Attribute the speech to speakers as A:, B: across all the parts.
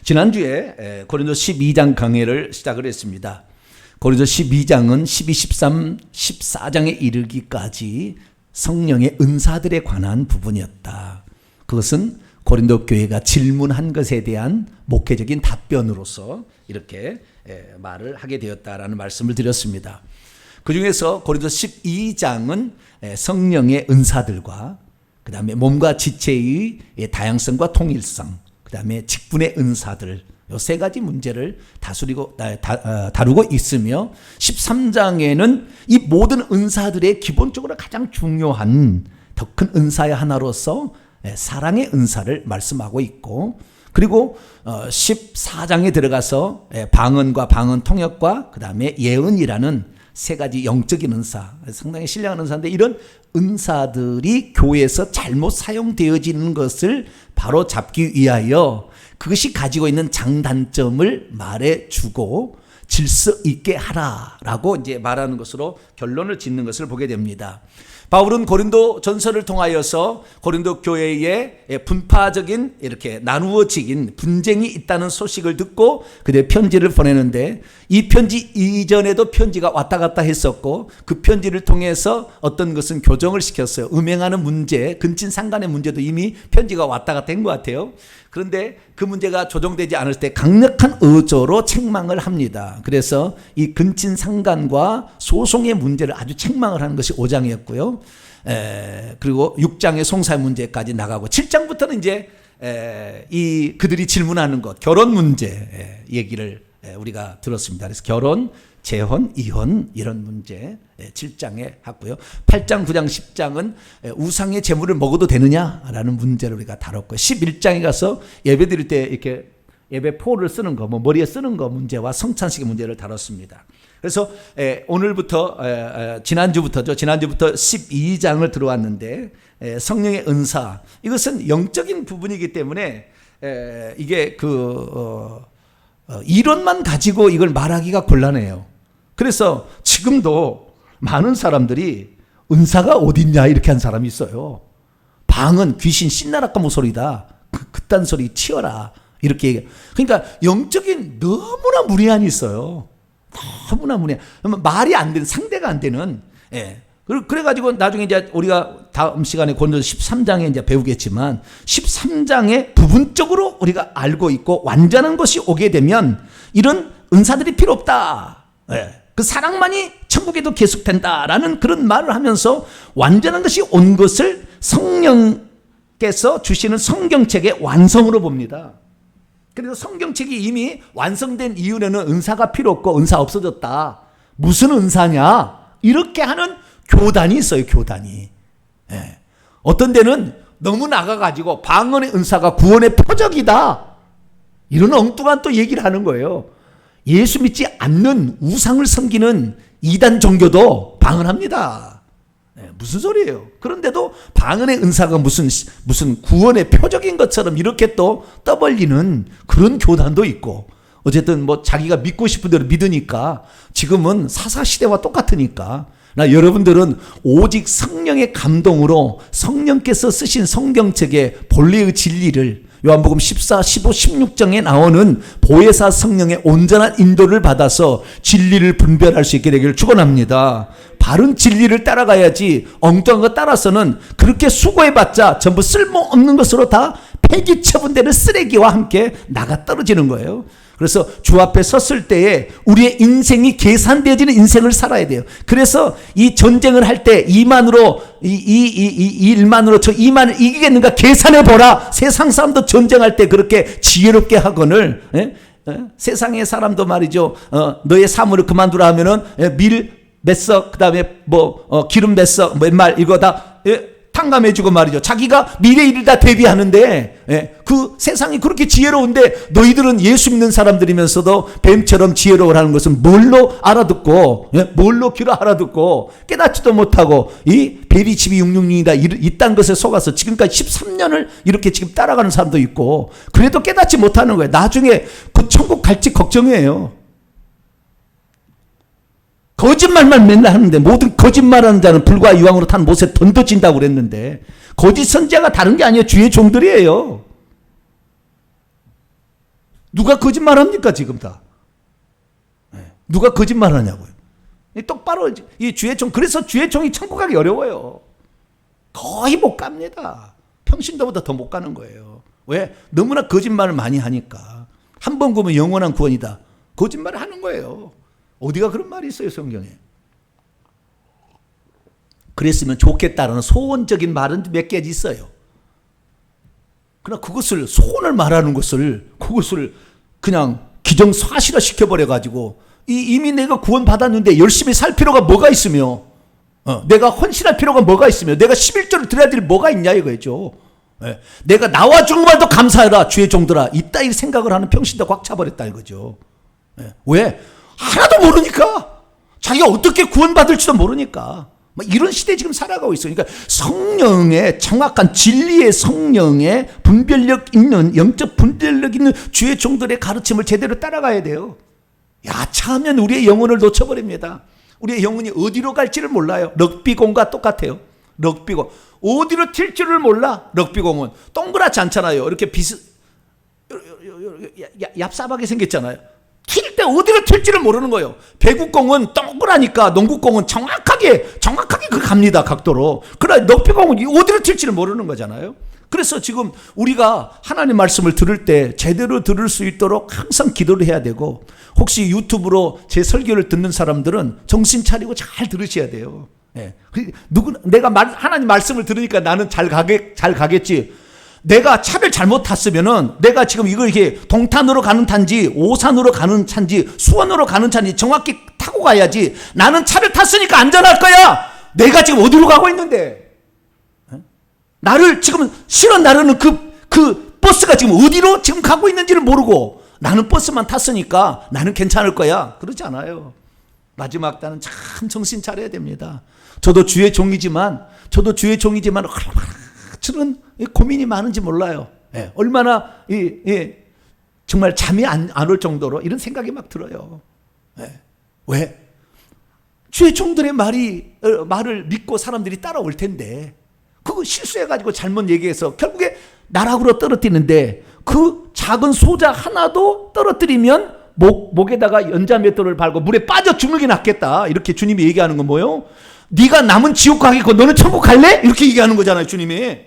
A: 지난주에 고린도 12장 강해를 시작을 했습니다. 고린도 12장은 12, 13, 14장에 이르기까지 성령의 은사들에 관한 부분이었다. 그것은 고린도 교회가 질문한 것에 대한 목회적인 답변으로서 이렇게 말을 하게 되었다라는 말씀을 드렸습니다. 그 중에서 고린도 12장은 성령의 은사들과 그 다음에 몸과 지체의 다양성과 통일성, 그 다음에 직분의 은사들, 이 세 가지 문제를 다루고 있으며 13장에는 이 모든 은사들의 기본적으로 가장 중요한 더 큰 은사의 하나로서 사랑의 은사를 말씀하고 있고, 그리고 14장에 들어가서 방언과 방언 통역과 그 다음에 예언이라는 세 가지 영적인 은사, 상당히 신령한 은사인데, 이런 은사들이 교회에서 잘못 사용되어지는 것을 바로 잡기 위하여 그것이 가지고 있는 장단점을 말해주고 질서 있게 하라라고 이제 말하는 것으로 결론을 짓는 것을 보게 됩니다. 바울은 고린도 전서를 통하여서 고린도 교회에 분파적인 이렇게 나누어지긴 분쟁이 있다는 소식을 듣고 그때 편지를 보내는데, 이 편지 이전에도 편지가 왔다 갔다 했었고, 그 편지를 통해서 어떤 것은 교정을 시켰어요. 음행하는 문제, 근친상간의 문제도 이미 편지가 왔다 갔다 한 것 같아요. 그런데 그 문제가 조정되지 않을 때 강력한 의조로 책망을 합니다. 그래서 이 근친상간과 소송의 문제를 아주 책망을 하는 것이 5장이었고요. 그리고 6장의 송사의 문제까지 나가고 7장부터는 이제 그들이 질문하는 것, 결혼 문제 얘기를 우리가 들었습니다. 그래서 결혼, 재혼, 이혼 이런 문제 7장에 했고요. 8장, 9장, 10장은 우상의 재물을 먹어도 되느냐라는 문제를 우리가 다뤘고요. 11장에 가서 예배 드릴 때 이렇게 예배 포를 쓰는 거, 머리에 쓰는 거 문제와 성찬식의 문제를 다뤘습니다. 그래서 오늘부터 지난주부터 12장을 들어왔는데, 성령의 은사, 이것은 영적인 부분이기 때문에 이게 이론만 가지고 이걸 말하기가 곤란해요. 그래서 지금도 많은 사람들이 은사가 어딨냐 이렇게 한 사람이 있어요. 방언, 귀신, 신나라까 모소리다, 그딴 소리 치워라 이렇게 얘기해요. 그러니까 영적인 너무나 무리한이 있어요. 너무나 무리한, 말이 안 되는, 상대가 안 되는. 그래가지고 나중에 이제 우리가 다음 시간에 고린도 13장에 이제 배우겠지만, 13장에 부분적으로 우리가 알고 있고 완전한 것이 오게 되면 이런 은사들이 필요 없다. 그 사랑만이 천국에도 계속된다라는 그런 말을 하면서 완전한 것이 온 것을 성령께서 주시는 성경책의 완성으로 봅니다. 그래서 성경책이 이미 완성된 이후에는 은사가 필요 없고 은사 없어졌다. 무슨 은사냐? 이렇게 하는 교단이 있어요, 교단이. 어떤 데는 너무 나가가지고 방언의 은사가 구원의 표적이다, 이런 엉뚱한 또 얘기를 하는 거예요. 예수 믿지 않는 우상을 섬기는 이단 종교도 방언합니다. 무슨 소리예요? 그런데도 방언의 은사가 무슨 구원의 표적인 것처럼 이렇게 또 떠벌리는 그런 교단도 있고, 어쨌든 뭐 자기가 믿고 싶은 대로 믿으니까 지금은 사사시대와 똑같으니까, 여러분들은 오직 성령의 감동으로 성령께서 쓰신 성경책의 본래의 진리를, 요한복음 14, 15, 16장에 나오는 보혜사 성령의 온전한 인도를 받아서 진리를 분별할 수 있게 되기를 축원합니다. 바른 진리를 따라가야지 엉뚱한 거 따라서는 그렇게 수고해봤자 전부 쓸모없는 것으로 다 폐기 처분되는 쓰레기와 함께 나가 떨어지는 거예요. 그래서 주 앞에 섰을 때에 우리의 인생이 계산되어지는 인생을 살아야 돼요. 그래서 이 전쟁을 할 때 이만으로 이 일만으로 저 이만을 이기겠는가 계산해 보라. 세상 사람도 전쟁할 때 그렇게 지혜롭게 하거늘, 세상의 사람도 말이죠, 너의 사물을 그만두라 하면은 밀 몇 석, 그 다음에 기름 몇 석, 몇 말 이거 다 탕감해주고 말이죠. 자기가 미래 일을 다 대비하는데, 그 세상이 그렇게 지혜로운데 너희들은 예수 믿는 사람들이면서도 뱀처럼 지혜로우라는 것은 뭘로 알아듣고, 뭘로 귀로 알아듣고 깨닫지도 못하고 이 뱀이 집이 666이다 이딴 것에 속아서 지금까지 13년을 이렇게 지금 따라가는 사람도 있고, 그래도 깨닫지 못하는 거예요. 나중에 그 천국 갈지 걱정이에요. 거짓말만 맨날 하는데, 모든 거짓말하는 자는 불과 유황으로 탄 못에 던져진다고 그랬는데, 거짓 선지자가 다른 게 아니에요. 주의 종들이에요. 누가 거짓말합니까 지금 다? 누가 거짓말하냐고요. 똑바로 이 주의총, 그래서 주의총이 천국 가기 어려워요. 거의 못 갑니다. 평신도보다 더 못 가는 거예요. 왜? 너무나 거짓말을 많이 하니까. 한 번 구면 영원한 구원이다. 거짓말을 하는 거예요. 어디가 그런 말이 있어요 성경에. 그랬으면 좋겠다라는 소원적인 말은 몇 가지 있어요. 그러나 그것을, 소원을 말하는 것을, 그것을 그냥 기정사실화 시켜버려가지고 이미 내가 구원받았는데 열심히 살 필요가 뭐가 있으며, 내가 헌신할 필요가 뭐가 있으며, 내가 11조를 드려야 될 뭐가 있냐 이거죠. 내가 나와 정말도 감사해라 주의 종들아, 이따위 생각을 하는 평신도 꽉 차버렸다 이거죠. 왜? 하나도 모르니까. 자기가 어떻게 구원받을지도 모르니까. 이런 시대에 지금 살아가고 있어요. 그러니까 성령의 정확한 진리의 성령의 분별력 있는, 영적 분별력 있는 주의 종들의 가르침을 제대로 따라가야 돼요. 야차하면 우리의 영혼을 놓쳐버립니다. 우리의 영혼이 어디로 갈지를 몰라요. 럭비공과 똑같아요. 럭비공. 어디로 튈 줄을 몰라. 럭비공은 동그랗지 않잖아요. 이렇게 얍삽하게 생겼잖아요. 튈 때 어디로 튈지를 모르는 거예요. 배구공은 동그라니까 농구공은 정확하게 그 갑니다. 각도로. 그러나 럭비공은 어디로 튈지를 모르는 거잖아요. 그래서 지금 우리가 하나님 말씀을 들을 때 제대로 들을 수 있도록 항상 기도를 해야 되고, 혹시 유튜브로 제 설교를 듣는 사람들은 정신 차리고 잘 들으셔야 돼요. 내가 하나님 말씀을 들으니까 나는 잘 가겠지. 내가 차를 잘못 탔으면은, 내가 지금 이걸 이렇게 동탄으로 가는 차인지 오산으로 가는 차인지 수원으로 가는 차인지 정확히 타고 가야지. 나는 차를 탔으니까 안전할 거야. 내가 지금 어디로 가고 있는데, 나를 지금 실어 나르는 그 버스가 지금 어디로 지금 가고 있는지를 모르고 나는 버스만 탔으니까 나는 괜찮을 거야. 그러지 않아요. 마지막 단은 참 정신 차려야 됩니다. 저도 주의 종이지만 얼마나 저런 고민이 많은지 몰라요. 얼마나 정말 잠이 안 올 정도로 이런 생각이 막 들어요. 왜? 주의 종들의 말을 믿고 사람들이 따라올 텐데, 그거 실수해가지고 잘못 얘기해서 결국에 나락으로 떨어뜨리는데, 그 작은 소자 하나도 떨어뜨리면 목에다가 연자맷돌을 밟고 물에 빠져 죽는 게 낫겠다. 이렇게 주님이 얘기하는 건 뭐예요? 네가 남은 지옥 가겠고 너는 천국 갈래? 이렇게 얘기하는 거잖아요 주님이.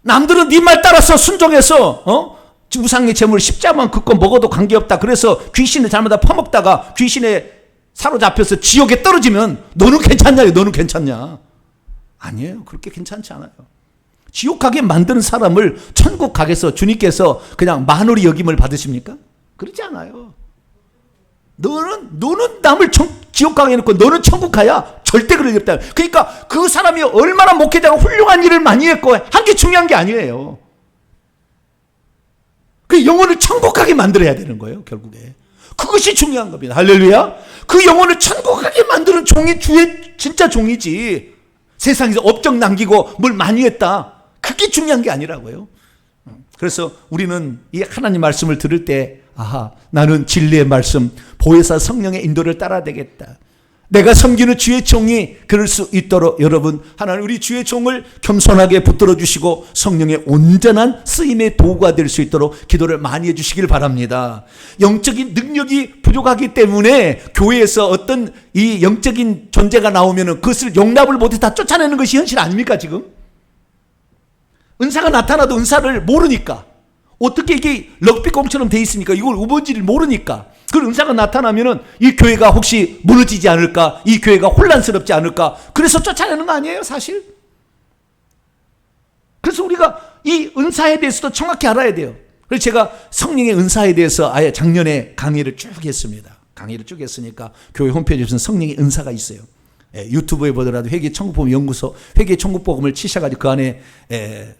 A: 남들은 네 말 따라서 순종해서 우상의 제물 십자만 그거 먹어도 관계없다. 그래서 귀신을 잘못 퍼먹다가 귀신에 사로잡혀서 지옥에 떨어지면 너는 괜찮냐요? 너는 괜찮냐? 아니에요. 그렇게 괜찮지 않아요. 지옥 가게 만드는 사람을 천국 가게서 주님께서 그냥 만월이 여김을 받으십니까? 그렇지 않아요. 너는 남을 지옥 가게 해놓고 너는 천국 가야 절대 그럴 리 없다. 그러니까 그 사람이 얼마나 목회자가 훌륭한 일을 많이 했고 한 게 중요한 게 아니에요. 그 영혼을 천국 가게 만들어야 되는 거예요. 결국에 그것이 중요한 겁니다. 할렐루야. 그 영혼을 천국 가게 만드는 종이 주의 진짜 종이지, 세상에서 업적 남기고 뭘 많이 했다, 그게 중요한 게 아니라고요. 그래서 우리는 이 하나님 말씀을 들을 때, 아하, 나는 진리의 말씀, 보혜사 성령의 인도를 따라야 되겠다. 내가 섬기는 주의 종이 그럴 수 있도록 여러분, 하나님 우리 주의 종을 겸손하게 붙들어 주시고 성령의 온전한 쓰임의 도구가 될 수 있도록 기도를 많이 해주시길 바랍니다. 영적인 능력이 부족하기 때문에 교회에서 어떤 이 영적인 존재가 나오면 그것을 용납을 못해 다 쫓아내는 것이 현실 아닙니까 지금? 은사가 나타나도 은사를 모르니까, 어떻게 이게 럭비공처럼 돼 있으니까 이걸 뭔지를 모르니까, 그 은사가 나타나면은 이 교회가 혹시 무너지지 않을까, 이 교회가 혼란스럽지 않을까, 그래서 쫓아내는 거 아니에요 사실? 그래서 우리가 이 은사에 대해서도 정확히 알아야 돼요. 그래서 제가 성령의 은사에 대해서 아예 작년에 강의를 쭉 했습니다. 강의를 쭉 했으니까 교회 홈페이지에 보면 성령의 은사가 있어요. 유튜브에 보더라도 회개 천국복음 연구소 회개 천국복음을 치셔가지고 그 안에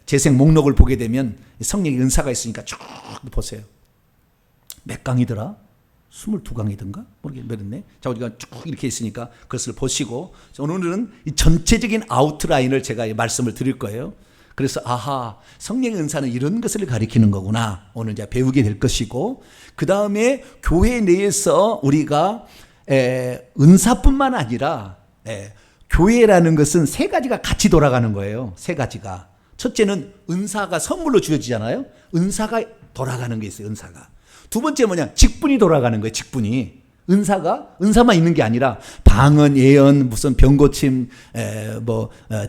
A: 재생 목록을 보게 되면 성령의 은사가 있으니까 쭉 보세요. 몇 강이더라? 22강이든가? 모르겠네. 자, 우리가 쭉 이렇게 있으니까 그것을 보시고, 오늘은 이 전체적인 아웃라인을 제가 말씀을 드릴 거예요. 그래서 아하, 성령의 은사는 이런 것을 가리키는 거구나, 오늘 이제 배우게 될 것이고, 그 다음에 교회 내에서 우리가 은사뿐만 아니라 교회라는 것은 세 가지가 같이 돌아가는 거예요. 세 가지가. 첫째는 은사가 선물로 주어지잖아요. 은사가 돌아가는 게 있어요. 은사가. 두 번째 뭐냐? 직분이 돌아가는 거예요. 직분이. 은사만 있는 게 아니라 방언, 예언, 무슨 병고침,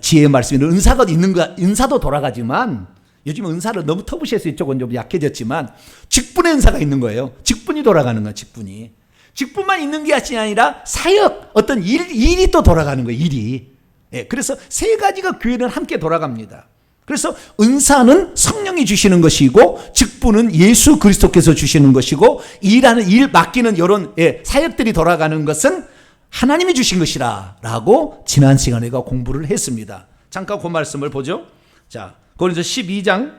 A: 지혜의 말씀 이런 은사가 있는 거, 은사도 돌아가지만 요즘 은사를 너무 터부시해서 이쪽은 좀 약해졌지만 직분의 은사가 있는 거예요. 직분이 돌아가는 거야. 직분이. 직분만 있는 게 아니라 사역, 어떤 일이 또 돌아가는 거예요. 일이. 예, 그래서 세 가지가 교회는 함께 돌아갑니다. 그래서 은사는 성령이 주시는 것이고 직분은 예수 그리스도께서 주시는 것이고 일하는 일 맡기는 이런 사역들이 돌아가는 것은 하나님이 주신 것이라 라고 지난 시간에 공부를 했습니다. 잠깐 그 말씀을 보죠. 자, 고린도서 12장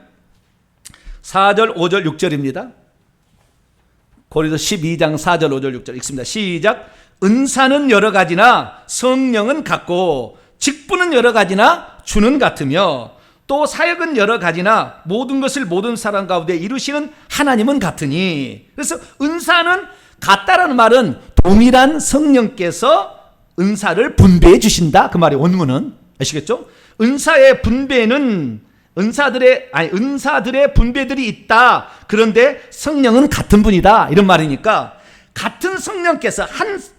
A: 4절 5절 6절입니다. 고린도서 12장 4절 5절 6절 읽습니다. 시작. 은사는 여러 가지나 성령은 같고 직분은 여러 가지나 주는 같으며 또 사역은 여러 가지나 모든 것을 모든 사람 가운데 이루시는 하나님은 같으니. 그래서 은사는 같다라는 말은 동일한 성령께서 은사를 분배해 주신다. 그 말이 원문은 아시겠죠? 은사의 분배는 은사들의 분배들이 있다. 그런데 성령은 같은 분이다. 이런 말이니까 같은 성령께서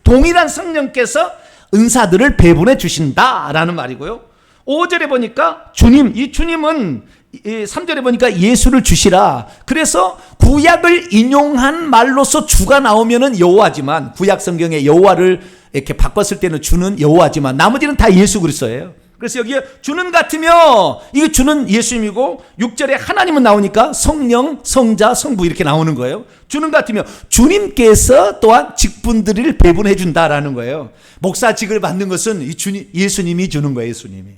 A: 동일한 성령께서 은사들을 배분해 주신다라는 말이고요. 5절에 보니까 이 주님은 3절에 보니까 예수를 주시라. 그래서 구약을 인용한 말로서 주가 나오면은 여호와지만 구약 성경에 여호와를 이렇게 바꿨을 때는 주는 여호와지만 나머지는 다 예수 그리스도예요. 그래서 여기에 주는 같으며 이게 주는 예수님이고 6절에 하나님은 나오니까 성령, 성자, 성부 이렇게 나오는 거예요. 주는 같으며 주님께서 또한 직분들을 배분해 준다라는 거예요. 목사직을 받는 것은 예수님이 주는 거예요. 예수님이.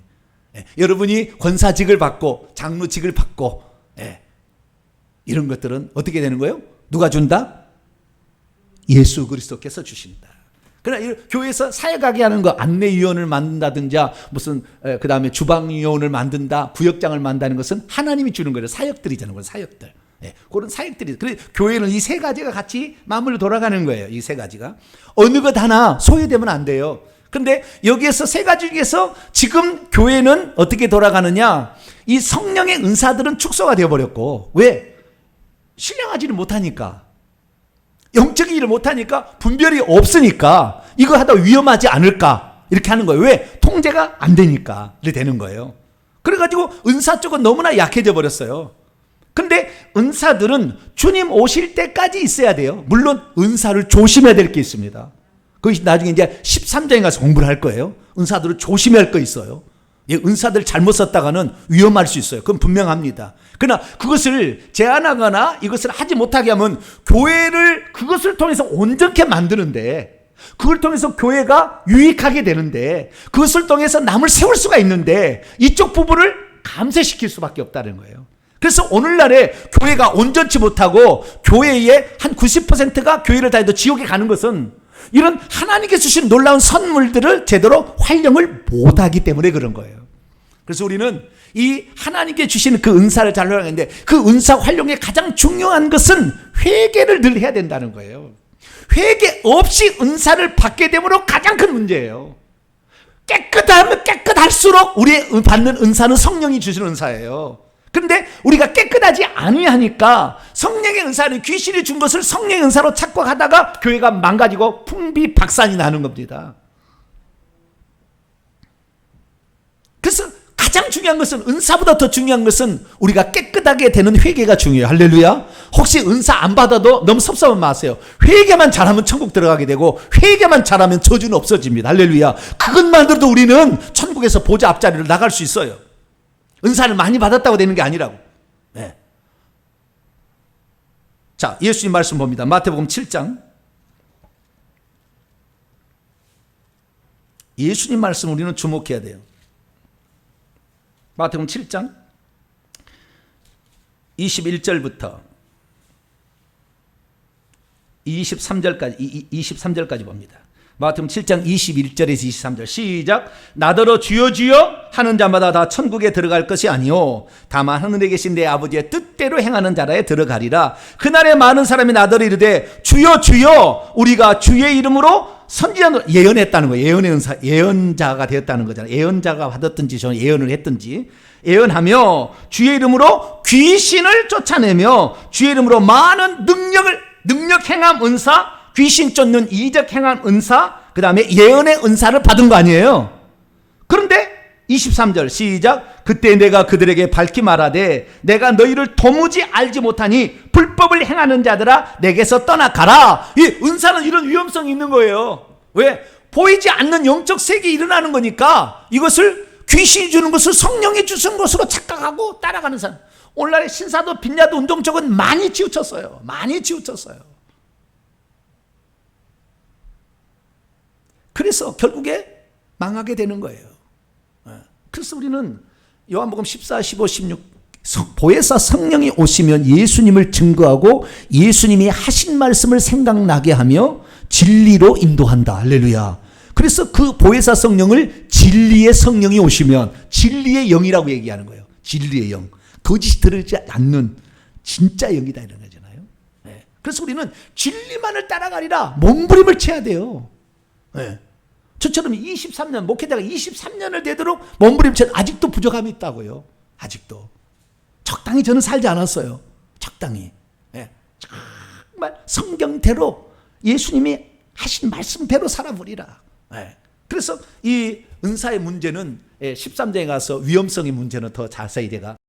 A: 여러분이 권사직을 받고 장로직을 받고 이런 것들은 어떻게 되는 거예요? 누가 준다? 예수 그리스도께서 주신다. 그러나 교회에서 사역하게 하는 거 안내위원을 만든다든지 무슨 그 다음에 주방위원을 만든다 구역장을 만든다는 것은 하나님이 주는 거예요. 사역들이잖아요. 그런 사역들. 그런 사역들이. 그래서 교회는 이 세 가지가 같이 마음으로 돌아가는 거예요. 이 세 가지가. 어느 것 하나 소외되면 안 돼요. 그런데 여기에서 세 가지 중에서 지금 교회는 어떻게 돌아가느냐? 이 성령의 은사들은 축소가 되어버렸고 왜? 신령하지를 못하니까. 영적인 일을 못하니까 분별이 없으니까 이거 하다 위험하지 않을까 이렇게 하는 거예요. 왜? 통제가 안 되니까 이렇게 되는 거예요. 그래가지고 은사 쪽은 너무나 약해져 버렸어요. 근데 은사들은 주님 오실 때까지 있어야 돼요. 물론 은사를 조심해야 될 게 있습니다. 그것이 나중에 이제 13장에 가서 공부를 할 거예요. 은사들을 조심해야 할 거 있어요. 은사들 잘못 썼다가는 위험할 수 있어요. 그건 분명합니다. 그러나 그것을 제한하거나 이것을 하지 못하게 하면 교회를 그것을 통해서 온전케 만드는데 그걸 통해서 교회가 유익하게 되는데 그것을 통해서 남을 세울 수가 있는데 이쪽 부분을 감쇄시킬 수밖에 없다는 거예요. 그래서 오늘날에 교회가 온전치 못하고 교회의 한 90%가 교회를 다해도 지옥에 가는 것은 이런 하나님께 주신 놀라운 선물들을 제대로 활용을 못하기 때문에 그런 거예요. 그래서 우리는 이 하나님께 주시는 그 은사를 잘 활용하는데 그 은사 활용의 가장 중요한 것은 회개를 늘 해야 된다는 거예요. 회개 없이 은사를 받게 됨으로 가장 큰 문제예요. 깨끗하면 깨끗할수록 우리 받는 은사는 성령이 주시는 은사예요. 그런데 우리가 깨끗하지 아니하니까 성령의 은사는 귀신이 준 것을 성령의 은사로 착각하다가 교회가 망가지고 풍비박산이 나는 겁니다. 그래서 가장 중요한 것은 은사보다 더 중요한 것은 우리가 깨끗하게 되는 회개가 중요해요. 할렐루야. 혹시 은사 안 받아도 너무 섭섭하면 마세요. 회개만 잘하면 천국 들어가게 되고 회개만 잘하면 저주는 없어집니다. 할렐루야. 그것만으로도 우리는 천국에서 보좌 앞자리로 나갈 수 있어요. 은사를 많이 받았다고 되는 게 아니라고. 네. 자, 예수님 말씀 봅니다. 마태복음 7장. 예수님 말씀 우리는 주목해야 돼요. 마태복음 7장 21절부터 23절까지 봅니다. 마태복음 7장 21절에서 23절 시작. 나더러 주여 주여 하는 자마다 다 천국에 들어갈 것이 아니요 다만 하늘에 계신 내 아버지의 뜻대로 행하는 자라에 들어가리라. 그날에 많은 사람이 나더러 이르되 주여 주여 우리가 주의 이름으로 선지자 예언했다는 거예요. 예언의 은사, 예언자가 되었다는 거잖아요. 예언자가 받았든지 저는 예언을 했든지 예언하며 주의 이름으로 귀신을 쫓아내며 주의 이름으로 많은 능력 행함 은사, 귀신 쫓는 이적 행함 은사, 그 다음에 예언의 은사를 받은 거 아니에요. 그런데 23절 시작. 그때 내가 그들에게 밝히 말하되 내가 너희를 도무지 알지 못하니 불법을 행하는 자들아 내게서 떠나가라. 이 은사는 이런 위험성이 있는 거예요. 왜? 보이지 않는 영적 세계에 일어나는 거니까 이것을 귀신이 주는 것을 성령이 주신 것으로 착각하고 따라가는 사람. 오늘날의 신사도 빈야도 운동 쪽은 많이 치우쳤어요. 많이 치우쳤어요. 그래서 결국에 망하게 되는 거예요. 그래서 우리는 요한복음 14, 15, 16 보혜사 성령이 오시면 예수님을 증거하고 예수님이 하신 말씀을 생각나게 하며 진리로 인도한다. 할렐루야. 그래서 그 보혜사 성령을 진리의 성령이 오시면 진리의 영이라고 얘기하는 거예요. 진리의 영. 거짓이 들어있지 않는 진짜 영이다 이런 거잖아요. 네. 그래서 우리는 진리만을 따라가리라 몸부림을 쳐야 돼요. 네. 저처럼 23년 목회자가 23년을 되도록 몸부림쳐 아직도 부족함이 있다고요. 아직도 적당히 저는 살지 않았어요. 적당히. 네. 정말 성경대로 예수님이 하신 말씀대로 살아버리라. 네. 그래서 이 은사의 문제는 13장에 가서 위험성의 문제는 더 자세히 제가